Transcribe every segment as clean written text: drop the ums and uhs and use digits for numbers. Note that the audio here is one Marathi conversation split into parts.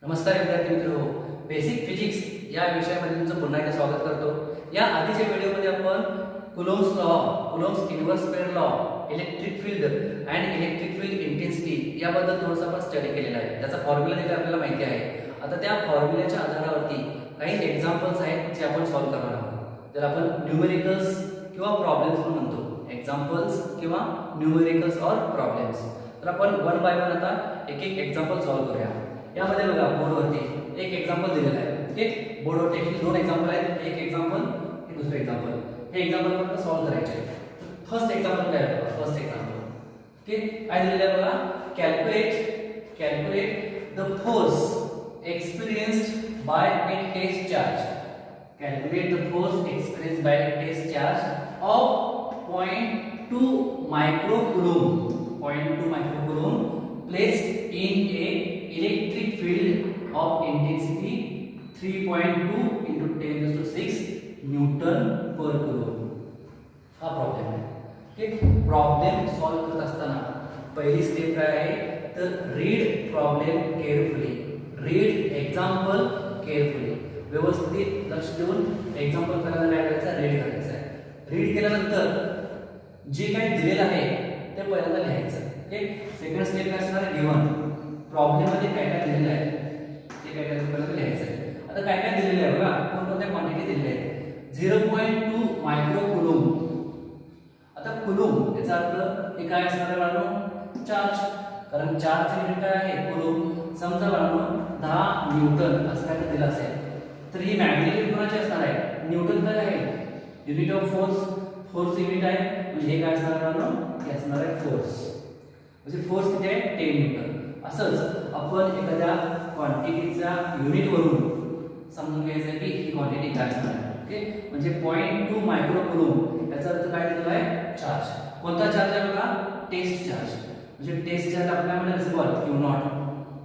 नमस्कार विद्यार्थी मित्रो, बेसिक फिजिक्स या विषयामध्ये तुमचं पुन्हा एकदा स्वागत करतो. या आधीच्या व्हिडिओमध्ये आपण कुलोम्स लॉ, कुलोम्स इन्व्हर्स पेअर law, electric field and electric field intensity याबद्दल थोडंसं आपण स्टडी केलेला आहे. त्याचा फॉर्म्युला देखील आपल्याला माहिती आहे. आता त्या फॉर्म्युल्याच्या आधारावरती काही एक्झाम्पल्स आहेत जे आपण सॉल्व्ह करणार आहोत. तर आपण न्यूमेरिकल्स किंवा प्रॉब्लेम्स पण म्हणतो. एक्झाम्पल्स किंवा न्यूमेरिकल्स ऑर प्रॉब्लेम्स. तर आपण वन बाय वन आता एक एक एक्झाम्पल सॉल्व्ह करूया. यामध्ये बघा बोर्डवरती एक एक्झाम्पल दिलेलं आहे. ठीक, बोर्डवरती दोन एक्झाम्पल आहेत. एक एक्झाम्पल, हे दुसरं एक्झाम्पल. हे एक्झाम्पल आपण सॉल्व्ह करायचे आहे. फर्स्ट एक्झाम्पल काय आहे? फर्स्ट एक्झाम्पल ठीक काय दिलेलं आहे बघा. Calculate the force experienced by a test charge. Calculate the force experienced by a test charge of 0.2 microcoulomb. 0.2 microcoulomb placed in a electric field of intensity 3.2 into 10 raised to 6 newton per coulomb. हा प्रॉब्लेम आहे. ठीक, प्रॉब्लेम सॉल्व्ह करत असताना पहिली स्टेप काय आहे तर read problem carefully. Read example carefully. व्यवस्थित लक्ष देऊन एक्झाम्पल करायला काय करायचं, रीड करायचं आहे. रीड केल्यानंतर जे काही दिलेलं आहे ते पहिल्यांदा लिहायचं. ठीक, सेकंड स्टेप काय असणार आहे, गिवन प्रॉब्लेम मध्ये काय काय दिलेलं आहे ते काय काय पहिल्यांदा लिहायचं आहे. आता काय काय दिलेलं आहे बघा, कोणकोणत्या क्वांटिटी दिलेल्या आहेत. 0.2 मायक्रोकुलम. आता कुलम याचा अर्थ हे काय असणार आहे बाळांनो, चार्ज. कारण चार्जचे युनिट काय आहे, कुलम. समजा बाळांनो 10 न्यूटन असं काय दिलं असेल तर ही मॅग्नेट्यूड कोणाची असणार आहे, न्यूटन काय आहे, unit of force. Force unit आहे म्हणजे हे काय असणार आहे बाळांनो, हे असणार आहे फोर्स. म्हणजे फोर्स किती आहे, 10 न्यूटन. असंच आपण एखाद्या क्वांटिटीचा युनिट वरून समजून घ्यायचं की ही क्वांटिटी काय असणार आहे. ओके, म्हणजे 0.2 मायक्रोकुलम याचा अर्थ काय दिलेला आहे, चार्ज. कोणता चार्ज आहे बघा, टेस्ट चार्ज. म्हणजे टेस्ट चार्ज आपण काय म्हणणार, equal Q naught.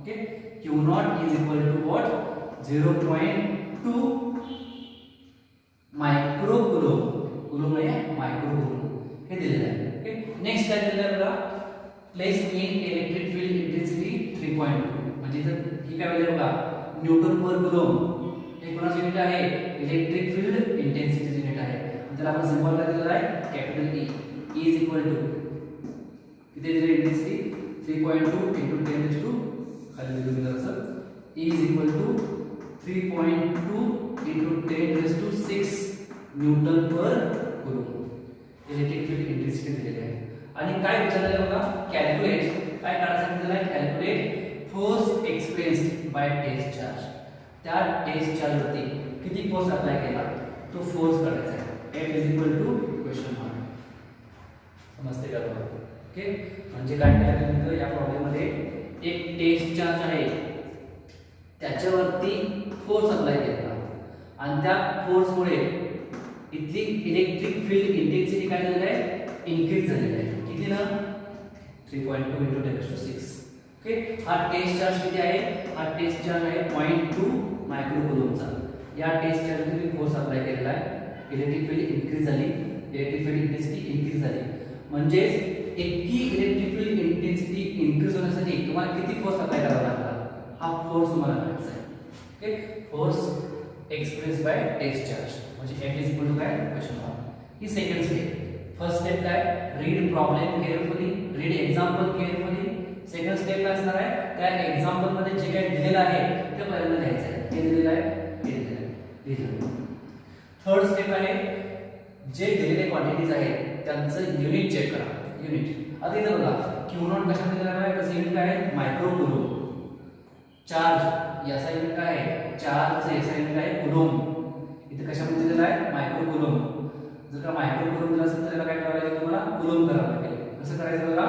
Okay, Q naught is equal to what, 0.2 microcoulomb. Coulomb म्हणजे मायक्रोकुलम हे दिलेलं आहे. ओके, नेक्स्ट काय दिलेलं आहे बघा, place in electric field intensity 3.2. म्हणजे इथं ही काय व्हॅल्यू बघा, न्यूटन पर कुलम. हे कोणाचं युनिट आहे, इलेक्ट्रिक फील्ड इंटेन्सिटी युनिट आहे. त्याला आपण सिंबल काय दिलेला आहे, capital E. E is equal to किती दिलेली इंटेन्सिटी, 3.2 into 10 raised to खाली दिलेलं असं. E is equal to 3.2 into 10 raised to 6 newton per coulomb. Electric field intensity दिलेली आहे. आणि काय विचारलेलं बघा, कॅल्क्युलेट काय करायचं सांगितलेलं आहे, calculate force experienced by test charge. त्या टेस्ट चार्ज वरती किती फोर्स अप्लाय केला तो फोर्स काढायचा आहे. F is equal to question mark. समजते का तुम्हाला? ओके, म्हणजे काय करायचं या प्रॉब्लेम मध्ये एक टेस्ट चार्ज आहे त्याच्यावरती फोर्स अप्लाय केला आणि त्या फोर्स मुळे इथली इलेक्ट्रिक फील्ड इंटेन्सिटी काय झालेली आहे, इनक्रीज झालेली आहे. किती ना, 3.2 into 10 raised to 6. ओके, हा टेस्ट चार्ज किती आहे, हा टेस्ट चार्ज आहे 0.2 मायक्रोकुलमचा. या टेस्ट चार्ज मध्ये फोर्स अप्लाय केलेला आहे. इलेक्ट्रिक फील्ड इनक्रीज झाली, इलेक्ट्रिक फील्ड इंटेन्सिटी इनक्रीज झाली. म्हणजे इतकी इलेक्ट्रिक फील्ड इंटेन्सिटी इनक्रीज होण्यासाठी तुम्हाला किती फोर्स अप्लाय करावा लागला, हा फोर्स तुम्हाला करायचा आहे. Okay, force express by test charge म्हणजे F इज इक्वल टू काय, क्वेश्चन मार्क. ही सेकंड स्टेप. फर्स्ट स्टेप काय, read problem carefully, read example carefully. Second step काय असणार आहे, त्या एक्झाम्पल मध्ये जे काही दिलेलं आहे ते पहिल्यांदा लिहायचं आहे. हे दिलेलं आहे, हे दिलेलं आहे, लिहिलं. थर्ड स्टेप आहे, जे दिलेले क्वांटिटीज आहेत त्यांचं युनिट चेक करा. युनिट आता इथं बघा, क्यू नॉट कशामध्ये दिलेला आहे, त्याचं युनिट काय आहे, मायक्रोकुलम. चार्ज याचा युनिट काय आहे, चार्जचं याचा युनिट आहे कुलम. इथे कशामध्ये दिलेला आहे, मायक्रोकुलम. जर का मायक्रोकुलम दिला असेल तर त्याला काय करावं लागेल, तुम्हाला कुलम करावं लागेल. कसं करायचं बघा,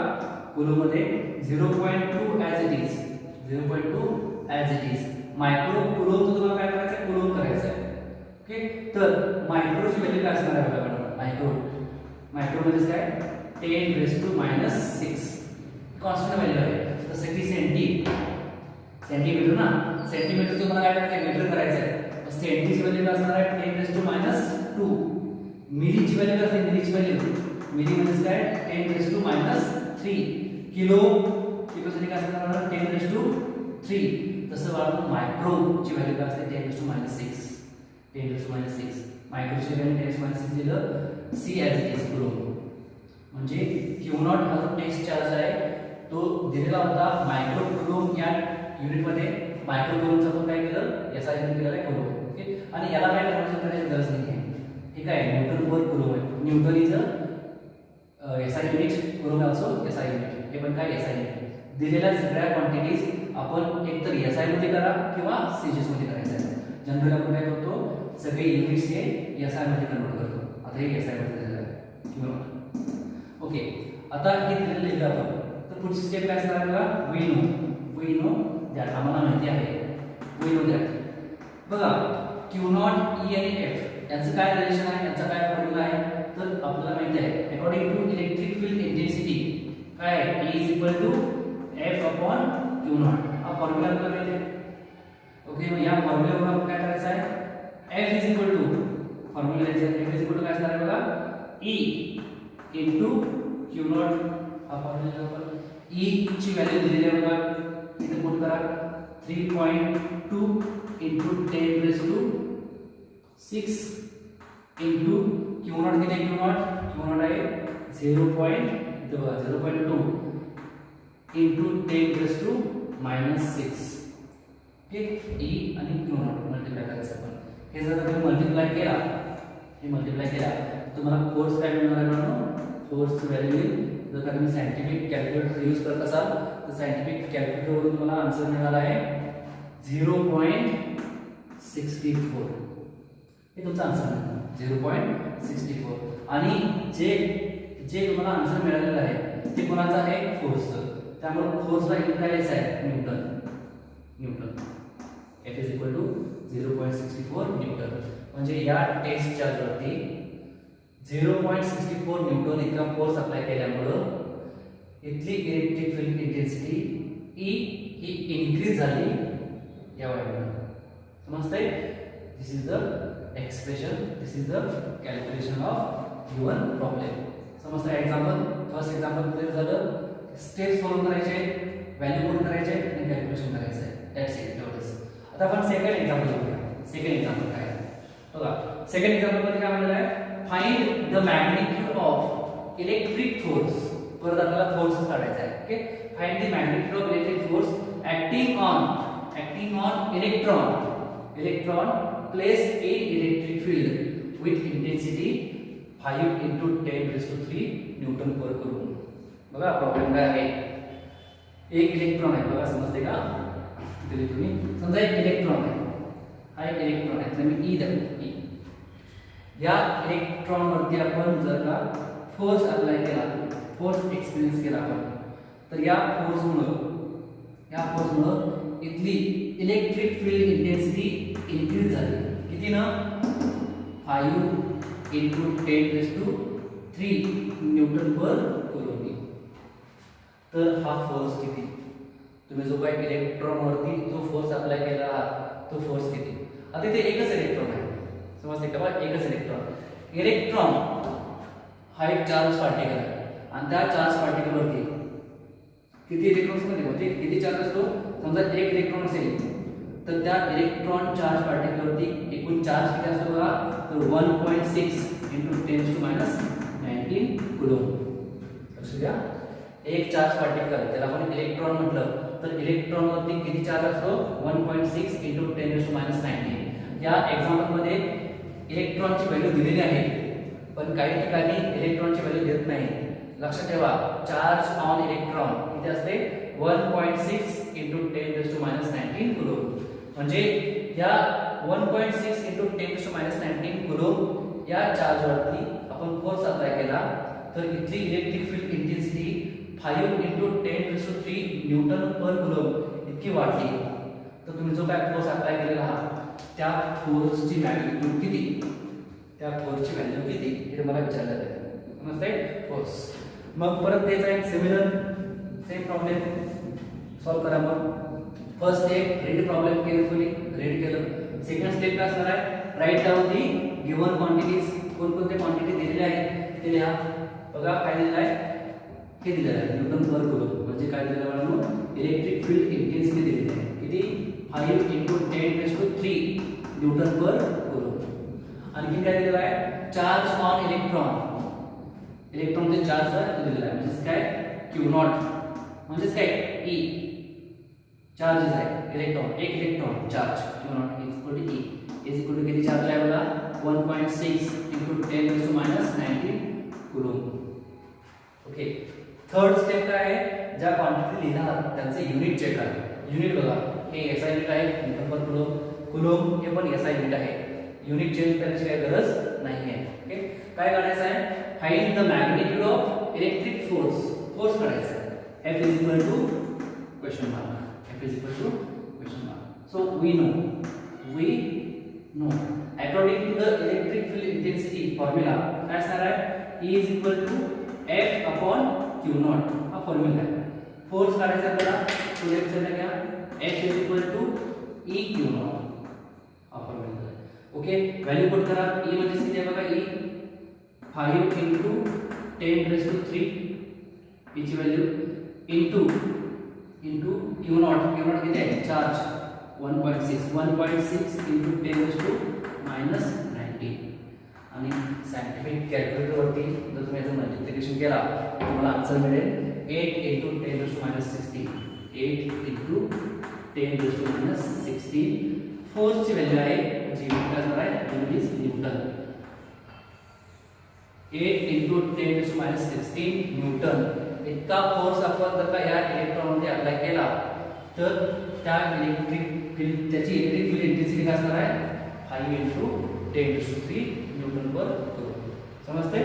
कुलम मध्ये 0.2 as it is, 0.2 as it is. Microcoulomb तुम्हाला काय करायचं आहे, कुलम करायचं आहे. ओके, तर मायक्रोची व्हॅल्यू काय असणार आहे बघा, मायक्रो म्हणजे काय, 10 raised to -6 कॉन्स्टंट व्हॅल्यू आहे. जसं की सेंटीमीटर ना, सेंटीमीटर तुम्हाला काय करायचं, मीटर करायचं आहे. सेंटीची व्हॅल्यू काय असणार आहे, 10 raised to -2. मिलीची व्हॅल्यू काय असते, मिलीची व्हॅल्यू, मिली म्हणजे काय, 10 raised to -3. किलो, किलोसाठी काय असणार, 10 raised to 3. तसं बाळा मायक्रोची व्हॅल्यू काय असते 10⁻⁶ 10⁻⁶ मायक्रोची व्हॅल्यू 10⁻⁶ दिलं सी ॲज इट इज करून म्हणजे क्यू नॉट हा जो टेस्ट चार्ज आहे तो दिलेला होता मायक्रो कुलोम या युनिटमध्ये मायक्रो कुलोमचा आपण काय केलं याचा युनिट केलेला आहे कुलोम ओके आणि याला काय कन्वर्जन करायची गरज नाही आहे ठीक आहे न्यूटन पर कुलोम आहे newton is SI unit coulomb also SI unit हे पण काय एसआय युनिट दिलेल्या सगळ्या क्वांटिटीज आपण एकतर एसआय मध्ये करा किंवा सीजीएस मध्ये करायचं आहे जनरली आपण काय करतो सगळे युनिट्स हे एसआय मध्ये कन्वर्ट करतो आता हे एसआय मध्ये दिलेलं आहे किंवा ओके आता हे दिलेलं लिहिलं आपण तर पुढची स्टेप काय असणार बघा वी नो दॅट आम्हाला माहिती आहे वी नो दॅट बघा क्यू नॉट ई आणि एफ याचं काय रिलेशन आहे याचा काय फॉर्म्युला आहे तर आपल्याला माहिती आहे according to electric field intensity काय E is equal to F upon q naught हा फॉर्म्युला आपल्याला माहिती आहे ओके मग या फॉर्म्युल्यावर आपण काय करायचं आहे F is equal to formula F is equal to काय असणार आहे बघा E इनटू क्यू नॉट हा फॉर्म्युला आपण E ची व्हॅल्यू दिलेली आहे बघा इथे पुट करा 3.2 into 10 raised to 6 into Q naught किती Q naught आहे 0. इथे बघा 0.2 into 10 raised to -6 okay E आणि Q naught मल्टिप्लाय करायचं आपण हे जर तुम्ही मल्टिप्लाय केला तुम्हाला फोर्स काय मिळणार आहे मित्रांनो फोर्सची व्हॅल्यू जर का तुम्ही सायंटिफिक कॅल्क्युलेटर यूज करत असाल तर सायंटिफिक कॅल्क्युलेटर वरून तुम्हाला आन्सर मिळणार आहे 0.64 हे तुमचा आन्सर आहे 0.64 आणि जे तुम्हाला आन्सर मिळालेलं आहे ते कोणाचं आहे फोर्सचं त्यामुळे फोर्सला युनिट काय लिहायचं आहे newton F is equal to 0.64 newton म्हणजे या टेस्ट चार्जवरती 0.64 न्यूटन इतका फोर्स अप्लाय केल्यामुळं इथली इलेक्ट्रिक फील्ड इंटेन्सिटी E ही इन्क्रीज झाली या व्हॅल्यूने समजतंय this is the expression this is the calculation of your problem समजतंय एक्झाम्पल फर्स्ट एक्झाम्पल क्लिअर झालं स्टेप्स फॉलो करायचे व्हॅल्यू पुट करायचे आणि कॅल्क्युलेशन करायचं आहे दॅट्स इट एवढंच आता आपण सेकंड एक्झाम्पल बघूया सेकंड एक्झाम्पल काय आहे बघा सेकंड एक्झाम्पल मध्ये काय म्हणलेलं आहे find the magnitude of electric force परत आपल्याला फोर्स काढायचा आहे okay find the magnitude of electric force acting on electron placed in electric field with intensity 5 into 10 raised to 3 Newton per coulomb बघा प्रॉब्लेम काय आहे एक इलेक्ट्रॉन आहे बघा समजते का इथे तुम्ही समजा एक इलेक्ट्रॉन आहे हा एक इलेक्ट्रॉन आहे तर मी ई दाखवतो या इलेक्ट्रॉन वरती आपण जर का फोर्स अप्लाय केला फोर्स एक्सपिरियन्स केला आपण तर या फोर्समुळे इथली इलेक्ट्रिक फील्ड इंटेन्सिटी इन्क्रीज झाली किती ना 5 into 10 raised to 3 Newton per coulomb तर हा फोर्स किती तुम्ही जो काही इलेक्ट्रॉन वरती जो फोर्स अप्लाय केला तो फोर्स किती आता इथे एकच इलेक्ट्रॉन आहे समजते का बा एकच इलेक्ट्रॉन हा एक चार्ज पार्टिकल आहे आणि त्या चार्ज पार्टिकल वरती किती इलेक्ट्रॉन्स मध्ये होते किती चार्ज असतो समजा एक इलेक्ट्रॉन असेल तर त्या इलेक्ट्रॉन चार्ज पार्टिकल वरती एकूण चार्ज किती असतो बघा तर 1.6 into 10 to -19 कूलम लक्षात घ्या एक चार्ज पार्टिकल त्याला आपण इलेक्ट्रॉन म्हटलं तर इलेक्ट्रॉन वरती किती चार्ज असतो 1.6 into 10 to -19 या एक्झाम्पल मध्ये इलेक्ट्रॉनची व्हॅल्यू दिलेली आहे पण काही ठिकाणी इलेक्ट्रॉनची व्हॅल्यू देत नाही लक्षात ठेवा चार्ज ऑन इलेक्ट्रॉन किती असते 1.6 into 10 to -19 कूलम म्हणजे या 1.6 into 10 to -19 कूलम या चार्ज वरती आपण फोर्स अप्लाय केला तर इथली electric field intensity 5 into 10 to 3 Newton per coulomb इतकी वाढली तर तुम्ही जो काय फोर्स अप्लाय केलेला आहात त्या फोर्सची मॅग्निट्यूड किती त्या फोर्सची व्हॅल्यू किती हे मला विचारलं जाईल समजतंय फोर्स मग परत तेच आहे सिमिलर सेम प्रॉब्लेम सॉल्व करा मग first step read problem carefully read केलं सेकंड स्टेप काय असणार आहे write down the given quantities कोणकोणते क्वांटिटी दिलेले आहेत ते लिहा बघा काय दिलेलं आहे हे दिलेलं आहे न्यूटन पर कूलम म्हणजे काय दिलेलं आहे इलेक्ट्रिक फील्ड इंटेन्सिटी दिलेली आहे किती 5 इंटू 10⁻³ न्यूटन पर कुलम. आणखी काय दिलेलं आहे, चार्ज ऑन इलेक्ट्रॉनचे चार्ज दिलेला आहे, म्हणजे काय Q0 म्हणजे काय E चार्जेस आहे इलेक्ट्रॉन, एक electron charge Q0 equal to E is equal to किती चार्ज आहे बघा 1.6 into 10⁻⁹ coulomb. Okay. Third step काय आहे, ज्या क्वांटिटी लिहिणार त्यांचे युनिट चेक करा. युनिट बघा, हे SI युनिट आहे न्यूटन पर कुलम, कुलम हे पण SI युनिट आहे. युनिट चेंज करण्याची काही गरज नाही आहे. ओके. काय करायचं आहे, find the magnitude of electric force काढायचा आहे. F is equal to question mark. F is equal to question mark. So we know according to the electric field intensity formula काय असणार आहे, E is equal to F upon Q0 हा फॉर्म्युला आहे. फोर्स काढायचा आपल्याला, तो लेफ्ट साइडला घ्या, F is equal to E Q0 हा फॉर्म्युला आहे. ओके. व्हॅल्यू पुट करा. E म्हणजे किती आहे बघा, E 5 इंटू 10⁻³ याची व्हॅल्यू इंटू Q0 किती आहे, चार्ज 1.6 इंटू 10⁻⁻90. आणि सायंटिफिक कॅल्क्युलेटर वरती जर तुम्ही याचं मल्टिप्लिकेशन केला तुम्हाला आन्सर मिळेल 8 इंटू 10⁻⁻16. 8 इंटू 10⁻⁻16 फोर्सची व्हॅल्यू आहे, जी काय असणार आहे, unit is Newton. 8 into 10⁻⁻16 Newton इतका फोर्स आपण जर का या इलेक्ट्रॉनमध्ये अप्लाय केला तर त्या इलेक्ट्रिक फील्ड, त्याची इलेक्ट्रिक फील्ड इंटेन्सिटी काय असणार आहे, 5 इंटू 10⁻³ न्यूटन पर कुलम. समजते.